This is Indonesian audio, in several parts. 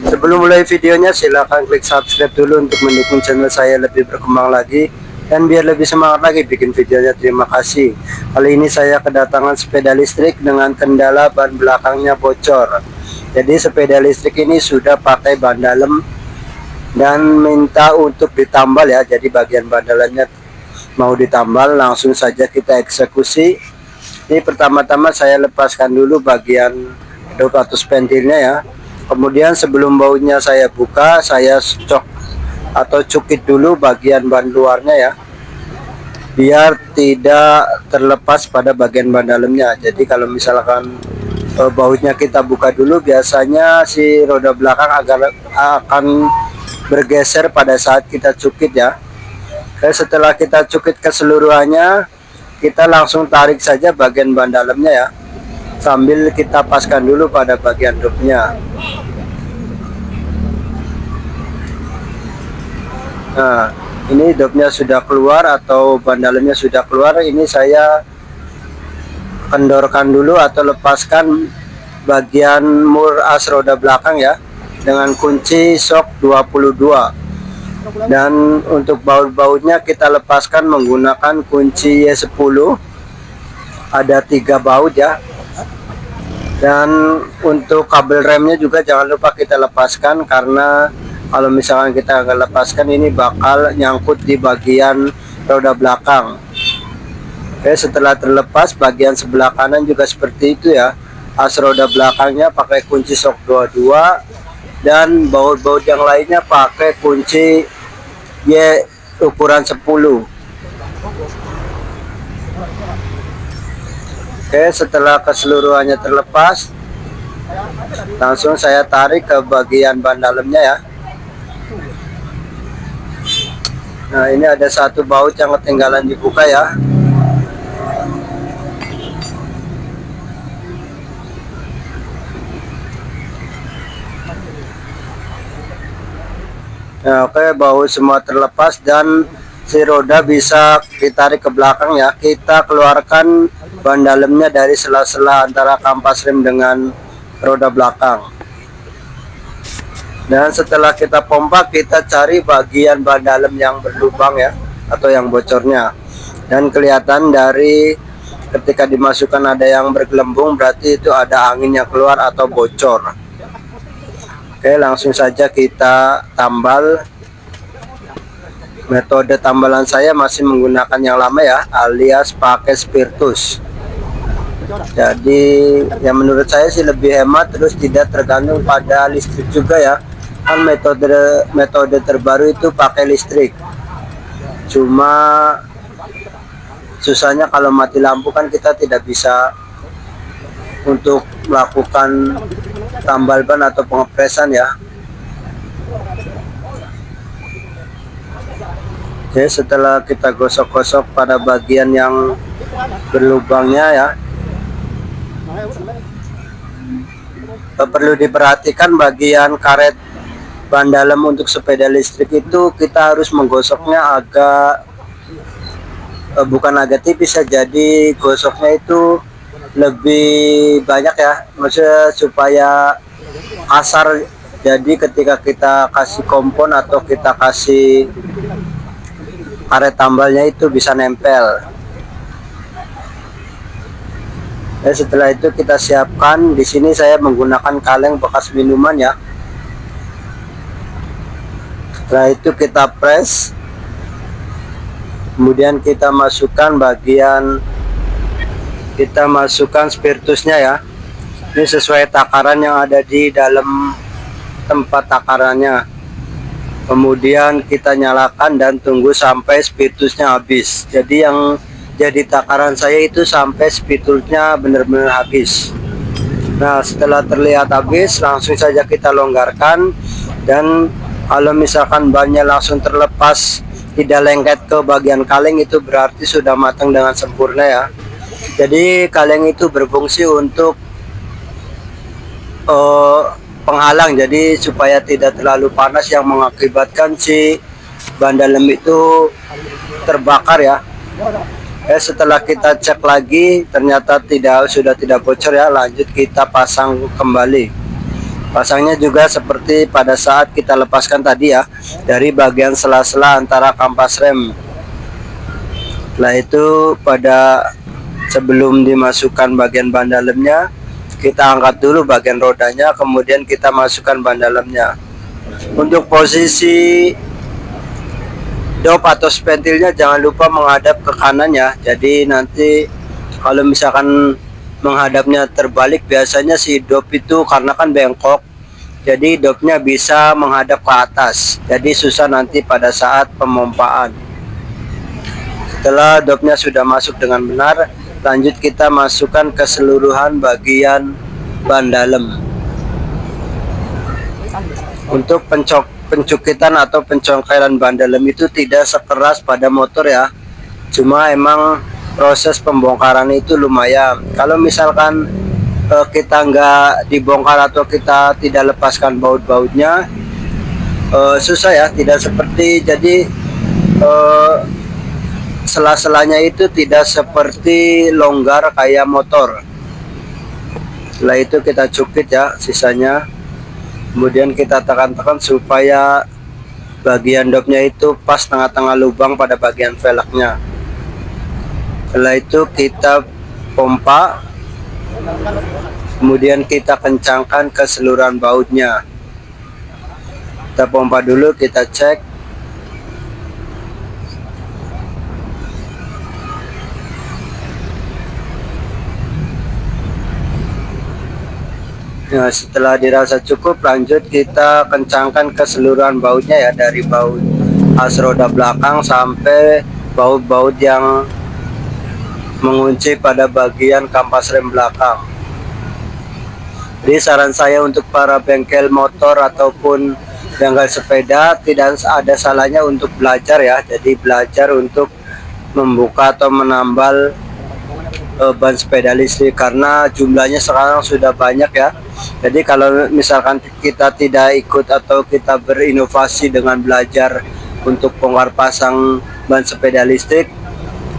Sebelum mulai videonya, silahkan klik subscribe dulu untuk mendukung channel saya lebih berkembang lagi dan biar lebih semangat lagi bikin videonya. Terima kasih. Kali ini saya kedatangan sepeda listrik dengan kendala ban belakangnya bocor. Jadi sepeda listrik ini sudah pakai ban dalam dan minta untuk ditambal ya. Jadi bagian ban dalamnya mau ditambal, langsung saja kita eksekusi. Ini pertama-tama saya lepaskan dulu bagian dop atau spentilnya ya. Kemudian sebelum bautnya saya buka, saya cok atau cukit dulu bagian ban luarnya ya, biar tidak terlepas pada bagian ban dalamnya. Jadi kalau misalkan bautnya kita buka dulu, biasanya si roda belakang akan bergeser pada saat kita cukit ya. Setelah kita cukit keseluruhannya, kita langsung tarik saja bagian ban dalamnya ya, sambil kita paskan dulu pada bagian dopnya. Nah, ini dopnya sudah keluar atau ban dalamnya sudah keluar. Ini saya kendorkan dulu atau lepaskan bagian mur as roda belakang ya, dengan kunci shock 22. Dan untuk baut-bautnya kita lepaskan menggunakan kunci Y10. Ada 3 baut ya. Dan untuk kabel remnya juga jangan lupa kita lepaskan, karena kalau misalkan kita nggak lepaskan ini bakal nyangkut di bagian roda belakang. Oke, setelah terlepas bagian sebelah kanan juga seperti itu ya. As roda belakangnya pakai kunci shock 22 dan baut-baut yang lainnya pakai kunci Y ukuran 10. Oke, setelah keseluruhannya terlepas, langsung saya tarik ke bagian ban dalamnya ya. Nah, ini ada satu baut yang ketinggalan dibuka ya. Nah, oke, baut semua terlepas dan si roda bisa ditarik ke belakang ya. Kita keluarkan ban dalamnya dari sela-sela antara kampas rem dengan roda belakang. Dan setelah kita pompa, kita cari bagian ban dalam yang berlubang ya, atau yang bocornya. Dan kelihatan dari ketika dimasukkan ada yang bergelembung, berarti itu ada angin yang keluar atau bocor. Oke, langsung saja kita tambal. Metode tambalan saya masih menggunakan yang lama ya, alias pakai spiritus. Jadi yang menurut saya sih lebih hemat, terus tidak tergantung pada listrik juga ya. Kan metode terbaru itu pakai listrik. Cuma susahnya kalau mati lampu kan kita tidak bisa untuk melakukan tambal ban atau pengepresan ya. Oke, setelah kita gosok-gosok pada bagian yang berlubangnya ya, perlu diperhatikan bagian karet ban dalam untuk sepeda listrik itu kita harus menggosoknya agak bukan agak tipis ya, jadi gosoknya itu lebih banyak ya, maksudnya supaya kasar. Jadi ketika kita kasih kompon atau kita kasih karet tambalnya itu bisa nempel. Setelah itu kita siapkan. Di sini saya menggunakan kaleng bekas minuman ya. Setelah itu kita press, kemudian kita masukkan spiritusnya ya. Ini sesuai takaran yang ada di dalam tempat takarannya. Kemudian kita nyalakan dan tunggu sampai spiritusnya habis. Jadi yang jadi takaran saya itu sampai spiritusnya benar-benar habis. Nah, setelah terlihat habis, langsung saja kita longgarkan. Dan kalau misalkan bannya langsung terlepas, tidak lengket ke bagian kaleng, itu berarti sudah matang dengan sempurna ya. Jadi kaleng itu berfungsi untuk penghalang, jadi supaya tidak terlalu panas yang mengakibatkan si ban dalam itu terbakar ya. Setelah kita cek lagi ternyata sudah tidak bocor ya, lanjut kita pasang kembali. Pasangnya juga seperti pada saat kita lepaskan tadi ya, dari bagian sela-sela antara kampas rem. Setelah itu sebelum dimasukkan bagian ban dalamnya, kita angkat dulu bagian rodanya, kemudian kita masukkan ban dalamnya. Untuk posisi dop atau spentilnya jangan lupa menghadap ke kanan ya. Jadi nanti kalau misalkan menghadapnya terbalik, biasanya si dop itu karena kan bengkok, jadi dopnya bisa menghadap ke atas, jadi susah nanti pada saat pemompaan. Setelah dopnya sudah masuk dengan benar, lanjut kita masukkan keseluruhan bagian ban dalam. Untuk pencukitan atau pencongkelan ban dalam itu tidak sekeras pada motor ya, cuma emang proses pembongkaran itu lumayan. Kalau misalkan kita nggak dibongkar atau kita tidak lepaskan baut-bautnya, susah ya, tidak seperti, jadi sela-selanya itu tidak seperti longgar kayak motor. Setelah itu kita cukit ya sisanya, kemudian kita tekan-tekan supaya bagian dopnya itu pas tengah-tengah lubang pada bagian velgnya. Setelah itu kita pompa, kemudian kita kencangkan keseluruhan bautnya. Kita pompa dulu, kita cek. Nah, setelah dirasa cukup, lanjut kita kencangkan keseluruhan bautnya ya, dari baut as roda belakang sampai baut-baut yang mengunci pada bagian kampas rem belakang. Jadi saran saya untuk para bengkel motor ataupun bengkel sepeda, tidak ada salahnya untuk belajar ya. Jadi belajar untuk membuka atau menambal ban sepeda listrik, karena jumlahnya sekarang sudah banyak ya. Jadi kalau misalkan kita tidak ikut atau kita berinovasi dengan belajar untuk bongkar pasang ban sepeda listrik,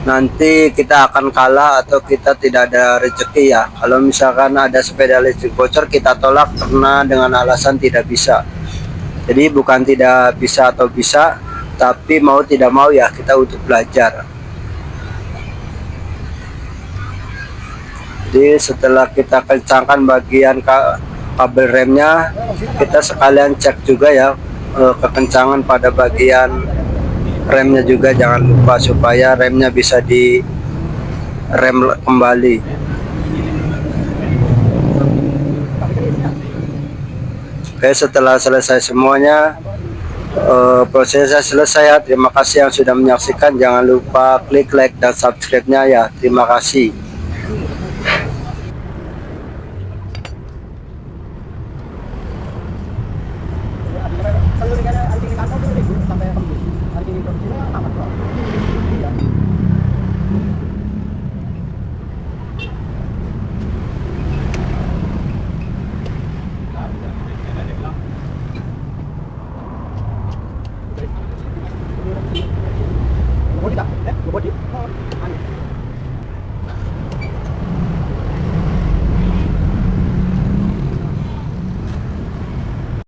nanti kita akan kalah atau kita tidak ada rezeki ya. Kalau misalkan ada sepeda listrik bocor, kita tolak karena dengan alasan tidak bisa. Jadi bukan tidak bisa atau bisa, tapi mau tidak mau ya kita untuk belajar. Jadi setelah kita kencangkan bagian kabel remnya, kita sekalian cek juga ya kekencangan pada bagian remnya juga, jangan lupa supaya remnya bisa di rem kembali. Oke, setelah selesai semuanya, prosesnya selesai ya. Terima kasih yang sudah menyaksikan, jangan lupa klik like dan subscribe-nya ya. Terima kasih.